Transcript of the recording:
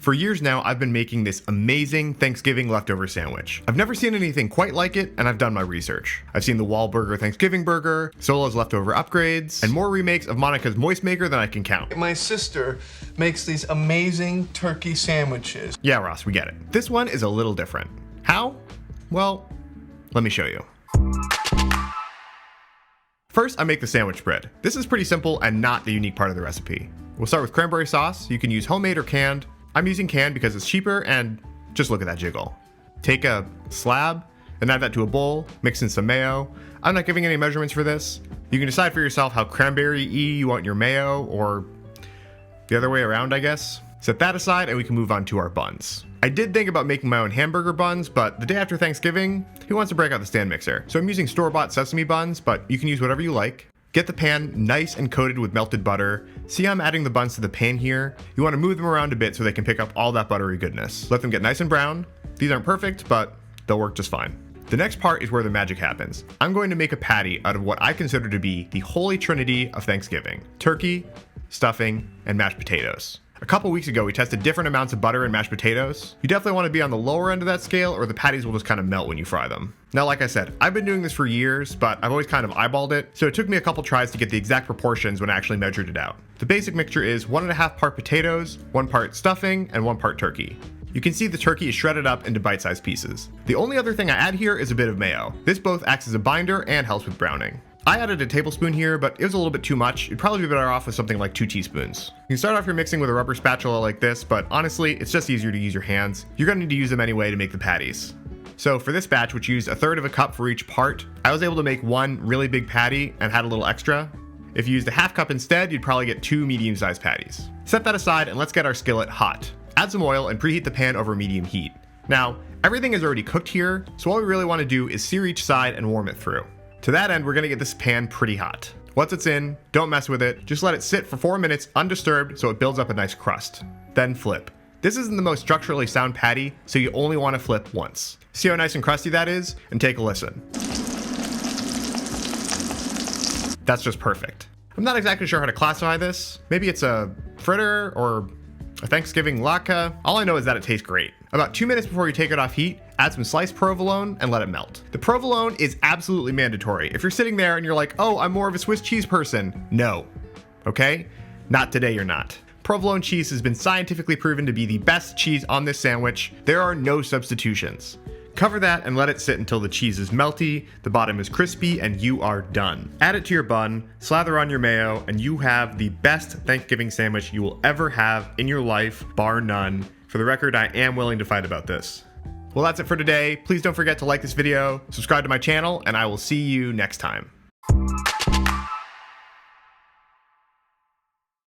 For years now, I've been making this amazing Thanksgiving leftover sandwich. I've never seen anything quite like it, and I've done my research. I've seen the Wahlburger Thanksgiving burger, Solo's leftover upgrades, and more remakes of Monica's Moist Maker than I can count. My sister makes these amazing turkey sandwiches. Yeah, Ross, we get it. This one is a little different. How? Well, let me show you. First, I make the sandwich bread. This is pretty simple and not the unique part of the recipe. We'll start with cranberry sauce. You can use homemade or canned. I'm using canned because it's cheaper, and just look at that jiggle. Take a slab and add that to a bowl, mix in some mayo. I'm not giving any measurements for this. You can decide for yourself how cranberry-y you want your mayo, or the other way around, I guess. Set that aside and we can move on to our buns. I did think about making my own hamburger buns, but the day after Thanksgiving, who wants to break out the stand mixer? So I'm using store-bought sesame buns, but you can use whatever you like. Get the pan nice and coated with melted butter. See how I'm adding the buns to the pan here? You want to move them around a bit so they can pick up all that buttery goodness. Let them get nice and brown. These aren't perfect, but they'll work just fine. The next part is where the magic happens. I'm going to make a patty out of what I consider to be the holy trinity of Thanksgiving: turkey, stuffing, and mashed potatoes. A couple weeks ago, we tested different amounts of butter and mashed potatoes. You definitely want to be on the lower end of that scale, or the patties will just kind of melt when you fry them. Now, like I said, I've been doing this for years, but I've always kind of eyeballed it, so it took me a couple tries to get the exact proportions when I actually measured it out. The basic mixture is 1.5 part potatoes, 1 part stuffing, and 1 part turkey. You can see the turkey is shredded up into bite-sized pieces. The only other thing I add here is a bit of mayo. This both acts as a binder and helps with browning. I added a tablespoon here, but it was a little bit too much. You'd probably be better off with something like 2 teaspoons. You can start off your mixing with a rubber spatula like this, but honestly, it's just easier to use your hands. You're gonna need to use them anyway to make the patties. So for this batch, which used 1/3 cup for each part, I was able to make 1 really big patty and had a little extra. If you used a 1/2 cup instead, you'd probably get 2 medium-sized patties. Set that aside and let's get our skillet hot. Add some oil and preheat the pan over medium heat. Now, everything is already cooked here, so all we really wanna do is sear each side and warm it through. To that end, we're gonna get this pan pretty hot. Once it's in, don't mess with it. Just let it sit for 4 minutes undisturbed so it builds up a nice crust. Then flip. This isn't the most structurally sound patty, so you only wanna flip once. See how nice and crusty that is? And take a listen. That's just perfect. I'm not exactly sure how to classify this. Maybe it's a fritter or a Thanksgiving latke. All I know is that it tastes great. About 2 minutes before you take it off heat, add some sliced provolone and let it melt. The provolone is absolutely mandatory. If you're sitting there and you're like, oh, I'm more of a Swiss cheese person, no. Okay? Not today, you're not. Provolone cheese has been scientifically proven to be the best cheese on this sandwich. There are no substitutions. Cover that and let it sit until the cheese is melty, the bottom is crispy, and you are done. Add it to your bun, slather on your mayo, and you have the best Thanksgiving sandwich you will ever have in your life, bar none. For the record, I am willing to fight about this. Well, that's it for today. Please don't forget to like this video, subscribe to my channel, and I will see you next time.